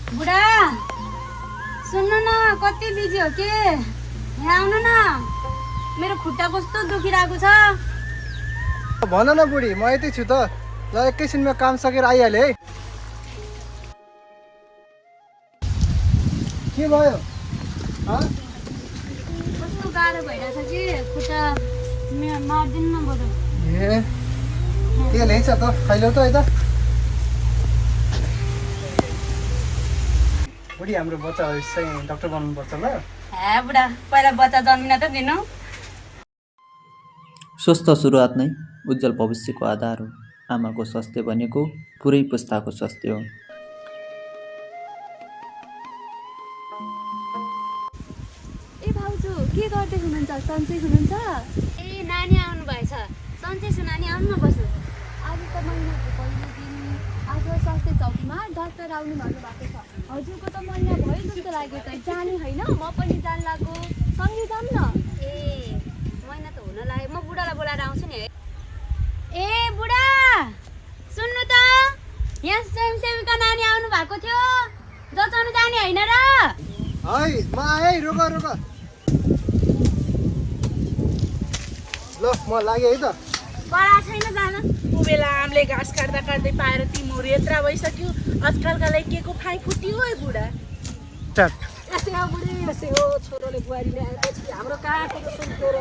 बुढा सुन्नु न, कति बिजी हो के? यहाँ आउनु न, मेरो खुट्टा कस्तो दुखिरहेको छ। भन न बुढी, म यतै छु त। ल एकैछिनमा काम सकेर आइहाले है। के भयो? कस्तो गाह्रो भइरहेछ कि खुट्टा मार्दिनु न बरु। ए के ल्याइछ त? खैलौ त यता। बुढी हाम्रो बच्चा चाहिँ डाक्टर बनाउनुपर्छ ल। हे बुढा, पहिला बच्चा जन्मिन त दिनु। स्वस्थ सुरुवात नै उज्जवल भविष्यको आधार हो। आमाको स्वास्थ्य भनेको पुरै पुस्ताको स्वास्थ्य हो। ए भाउजू, के गर्दै हुनुहुन्छ? सन्चै हुनुहुन्छ? ए नानी आउनु भएछ। सन्चै छु नानी, आउनु न बस्नु। आज त महिनाको पहिलो दिन। आज स्वास्थ्य चौकीमा डाक्टर आउनु भएको छ। हजुरको त महिना भयो जस्तो लाग्यो त। जाने होइन? म पनि जान लाग्यो। सँगै जाऊँ न? ए महिना त हुन लाग्यो। म बुढालाई बोलाएर आउँछु नि है। ए बुढा सुन्नु त, यहाँ स्वयंसेविका नानी आउनु भएको थियो। जचाउनु जाने होइन र? है म आएँ, रोक रोक। ल म लागेँ है त। बडा छैन जान। ऊ बेला आमले घाँस काट्दा काट्दै पाएर तिमीहरू यत्रा भइसक्यो। आजकलका लागि के को फाइ फुट्यो है बुढा? यस्तै हो बुढी, यस्तै हो। छोरोले बुहारी ल्याएपछि हाम्रो कहाँको त सुन्थ्यो र।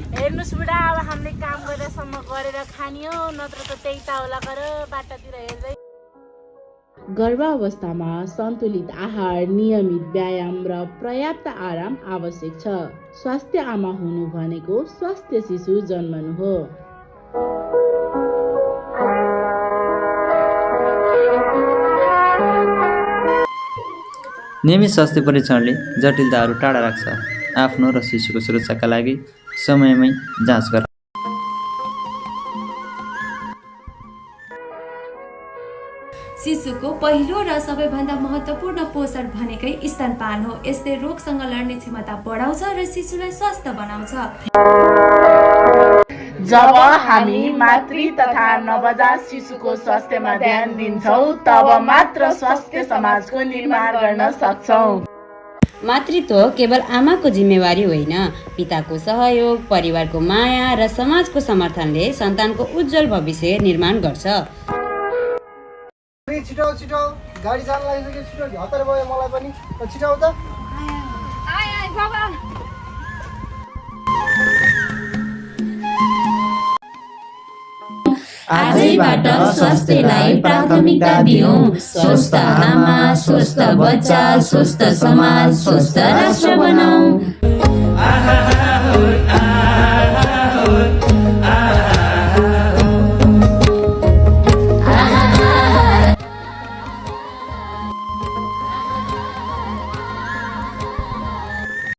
हेर्नुहोस् बुढा, अब हामीले काम गरेरसम्म गरेर खाने हो, नत्र त त्यही ताउला गर बाटातिर हेर्दै। गर्भावस्थामा सन्तुलित आहार, नियमित व्यायाम र पर्याप्त आराम आवश्यक छ। स्वास्थ्य आमा हुनु भनेको स्वास्थ्य शिशु जन्मनु हो। नियमित स्वास्थ्य परीक्षणले जटिलताहरू टाढा राख्छ। आफ्नो र शिशुको सुरक्षाका लागि समयमै जाँच गर। शिशुको पहिलो र सबैभन्दा महत्त्वपूर्ण पोषण भनेकै स्तनपान हो। यसले रोगसँग लड्ने क्षमता बढाउँछ र शिशुलाई स्वस्थ बनाउँछ। जब हामी मातृ तथा नवजात शिशुको स्वास्थ्यमा ध्यान दिन्छौँ, तब मात्र स्वास्थ्य समाजको निर्माण गर्न सक्छौँ। मातृत्व केवल आमाको जिम्मेवारी होइन, पिताको सहयोग, परिवारको माया र समाजको समर्थनले सन्तानको उज्जवल भविष्य निर्माण गर्छ। छिटो छिटो, गाडी जान लागिसक्यो। छिटो हतार भयो मलाई पनि। छिटो त। आजैबाट स्वास्थ्यलाई प्राथमिकता दियौं। स्वस्थ आमा, स्वस्थ बच्चा, स्वस्थ समाज, स्वस्थ राष्ट्र बनाऊ।